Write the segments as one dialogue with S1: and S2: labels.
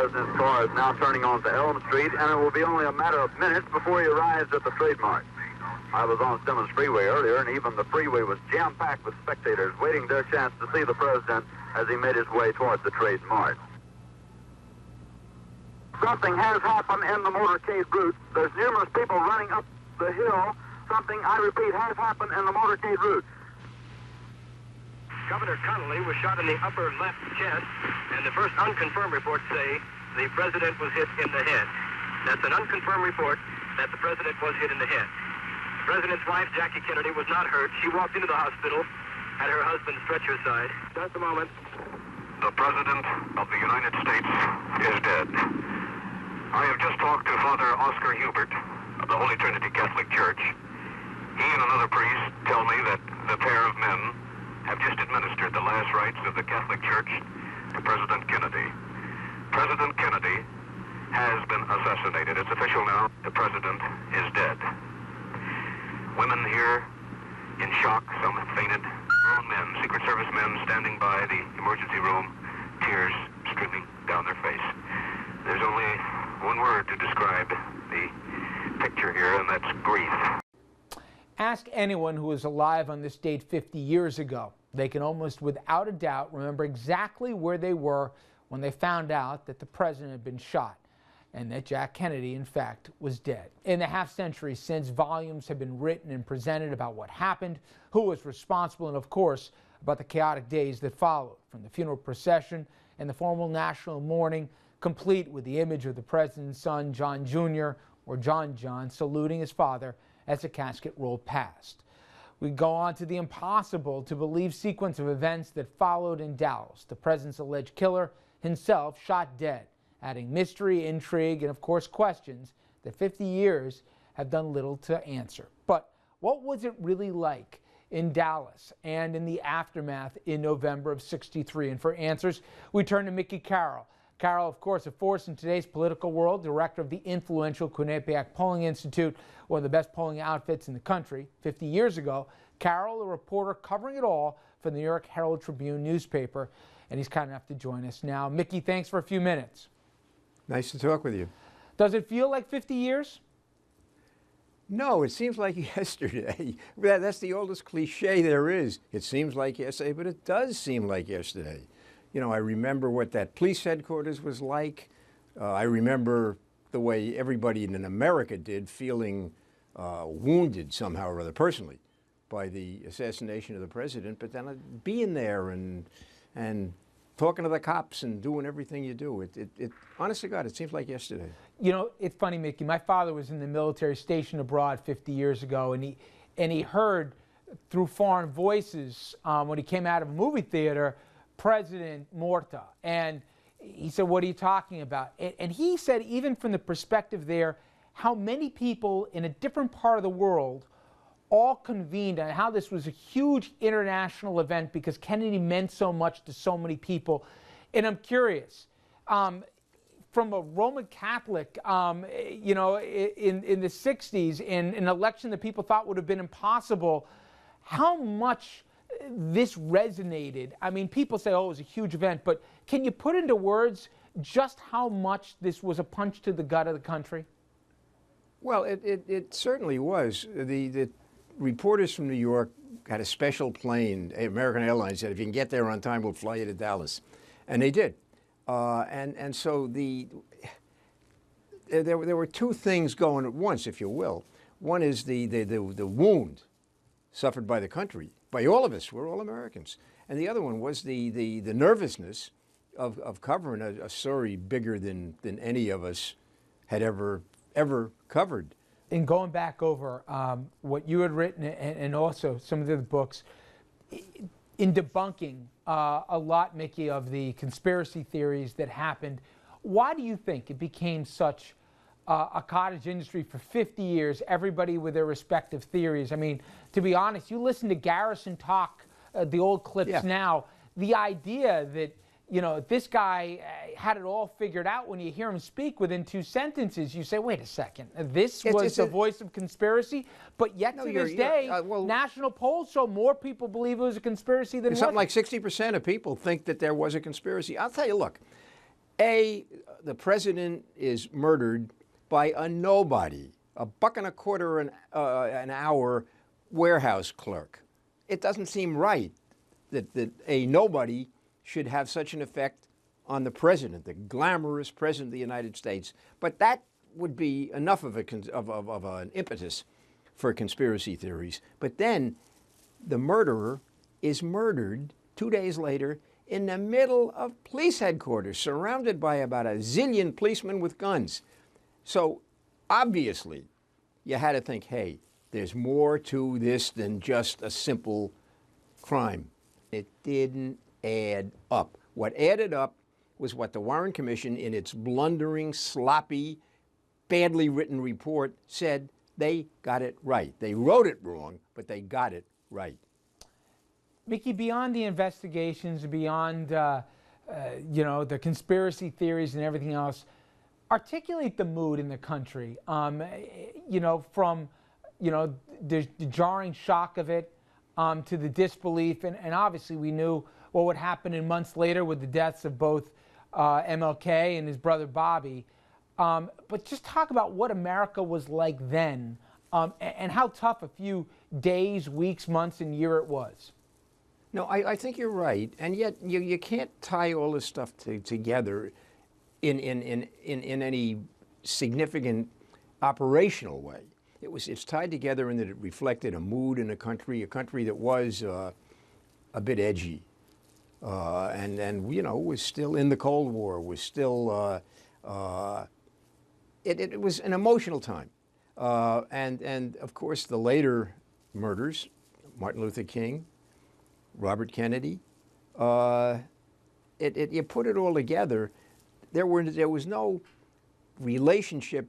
S1: President's car is now turning onto Elm Street, and it will be only a matter of minutes before he arrives at the trademark. I was on Simmons Freeway earlier, and even the freeway was jam-packed with spectators waiting their chance to see the President as he made his way towards the trademark. Something has happened in the motorcade route. There's numerous people running up the hill. Something, I repeat, has happened in the motorcade route.
S2: Governor Connolly was shot in the upper left chest, and the first unconfirmed reports say the President was hit in the head. That's an unconfirmed report that the President was hit in the head. The President's wife, Jackie Kennedy, was not hurt. She walked into the hospital at her husband's stretcher side. Just a moment.
S3: The President of the United States is dead. I have just talked to Father Oscar Hubert of the Holy Trinity Catholic Church. He and another priest tell me that the pair of men have just administered the last rites of the Catholic Church to President Kennedy. President Kennedy has been assassinated. It's official now. The President is dead. Women here in shock. Some have fainted. Grown men, Secret Service men, standing by the emergency room, tears streaming down their face. There's only one word to describe the picture here, and that's grief.
S4: Ask anyone who was alive on this date 50 years ago. They can almost without a doubt remember exactly where they were when they found out that the President had been shot and that Jack Kennedy, in fact, was dead. In the half-century since, volumes have been written and presented about what happened, who was responsible, and of course, about the chaotic days that followed, from the funeral procession and the formal national mourning, complete with the image of the President's son, John Jr., or John, saluting his father as the casket rolled past. We go on to the impossible to believe sequence of events that followed in Dallas. The President's alleged killer himself shot dead, adding mystery, intrigue, and of course questions that 50 years have done little to answer. But what was it really like in Dallas and in the aftermath in November of '63? And for answers, we turn to Mickey Carroll. Carroll, of course, a force in today's political world, director of the influential Quinnipiac Polling Institute, one of the best polling outfits in the country. 50 years ago, Carroll, a reporter covering it all for the New York Herald Tribune newspaper, and he's kind enough to join us now. Mickey, thanks for a few minutes.
S5: Nice to talk with you.
S4: Does it feel like 50 years?
S5: No, it seems like yesterday. That's the oldest cliche there is. It seems like yesterday, but it does seem like yesterday. You know, I remember what that police headquarters was like. I remember the way everybody in America did, feeling wounded somehow or other personally by the assassination of the President, but then being there and talking to the cops and doing everything you do. It honest to God, it seems like yesterday.
S4: You know, it's funny, Mickey. My father was in the military stationed abroad 50 years ago, and he heard through foreign voices when he came out of a movie theater, President Morta. And he said, what are you talking about? And he said, even from the perspective there, how many people in a different part of the world all convened, and how this was a huge international event because Kennedy meant so much to so many people. And I'm curious, from a Roman Catholic, you know, in the 60s, in an election that people thought would have been impossible, how much this resonated? I mean, people say, oh, it was a huge event, but can you put into words just how much this was a punch to the gut of the country?
S5: Well, it certainly was. The reporters from New York had a special plane. American Airlines said, if you can get there on time, we'll fly you to Dallas. And they did. And so there were two things going at once, if you will. One is the wound suffered by the country, by all of us. We're all Americans. And the other one was the nervousness of covering a story bigger than any of us had ever covered.
S4: In going back over what you had written and also some of the books, in debunking a lot, Mickey, of the conspiracy theories that happened, why do you think it became such a cottage industry for 50 years, everybody with their respective theories? I mean, to be honest, you listen to Garrison talk, the old clips now, the idea that, you know, this guy had it all figured out. When you hear him speak within 2 sentences, you say, wait a second, this was the voice of conspiracy? But yet to this day, national polls show more people believe it was a conspiracy than
S5: something like 60% of people think that there was a conspiracy. I'll tell you, look, The president is murdered by a nobody, a $1.25 an hour warehouse clerk. It doesn't seem right that a nobody should have such an effect on the president, the glamorous president of the United States. But that would be enough of an impetus for conspiracy theories. But then the murderer is murdered 2 days later in the middle of police headquarters, surrounded by about a zillion policemen with guns. So obviously, you had to think, hey, there's more to this than just a simple crime. It didn't add up. What added up was what the Warren Commission, in its blundering, sloppy, badly written report, said they got it right. They wrote it wrong, but they got it right.
S4: Mickey, beyond the investigations, beyond the conspiracy theories and everything else, articulate the mood in the country. From the jarring shock of it to the disbelief, and obviously we knew what would happen in months later with the deaths of both MLK and his brother Bobby. But just talk about what America was like then, and how tough a few days, weeks, months, and year it was.
S5: No, I think you're right, and yet you can't tie all this stuff together in any significant operational way. It's tied together in that it reflected a mood in a country that was a bit edgy, and was still in the Cold War, was still it was an emotional time, and of course the later murders, Martin Luther King, Robert Kennedy, you put it all together, there was no relationship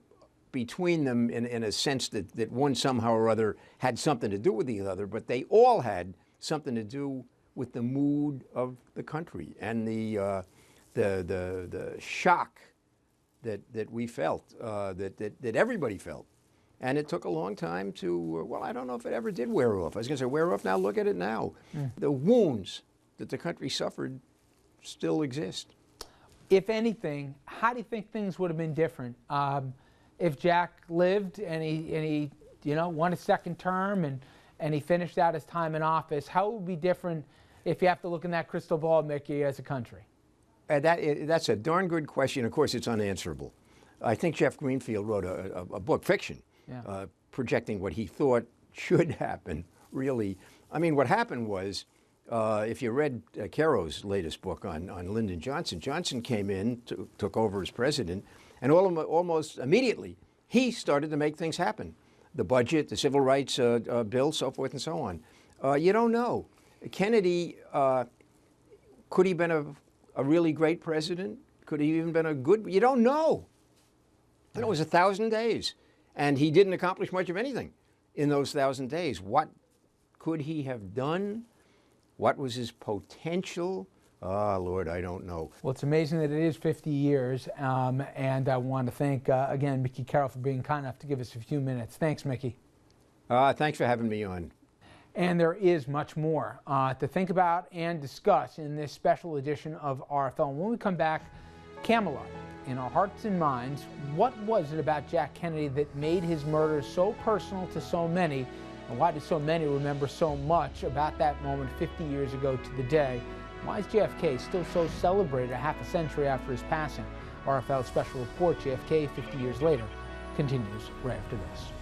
S5: between them in a sense that one somehow or other had something to do with the other, but they all had something to do with the mood of the country and the shock that we felt, that everybody felt. And it took a long time to, well, I don't know if it ever did wear off. I was going to say wear off now, look at it now. The wounds that the country suffered still exist.
S4: If anything, how do you think things would have been different? If Jack lived and he won a second term and he finished out his time in office, how would it be different if you have to look in that crystal ball, Mickey, as a country?
S5: That's a darn good question. Of course, it's unanswerable. I think Jeff Greenfield wrote a book, fiction, projecting what he thought should happen, really. I mean, what happened was, if you read Carroll's latest book on Lyndon Johnson, Johnson came in, took over as president, and almost immediately, he started to make things happen. The budget, the civil rights bill, so forth and so on. You don't know. Kennedy, could he have been a really great president? Could he even been a good? You don't know. It was 1,000 days, and he didn't accomplish much of anything in those 1,000 days. What could he have done? What was his potential? Oh, Lord, I don't know.
S4: Well, it's amazing that it is 50 years, and I want to thank, again, Mickey Carroll for being kind enough to give us a few minutes. Thanks, Mickey.
S5: Thanks for having me on.
S4: And there is much more to think about and discuss in this special edition of RFL. And when we come back, Camelot, in our hearts and minds, what was it about Jack Kennedy that made his murder so personal to so many? And why did so many remember so much about that moment 50 years ago to the day? Why is JFK still so celebrated a half a century after his passing? RFL's special report, JFK 50 years later, continues right after this.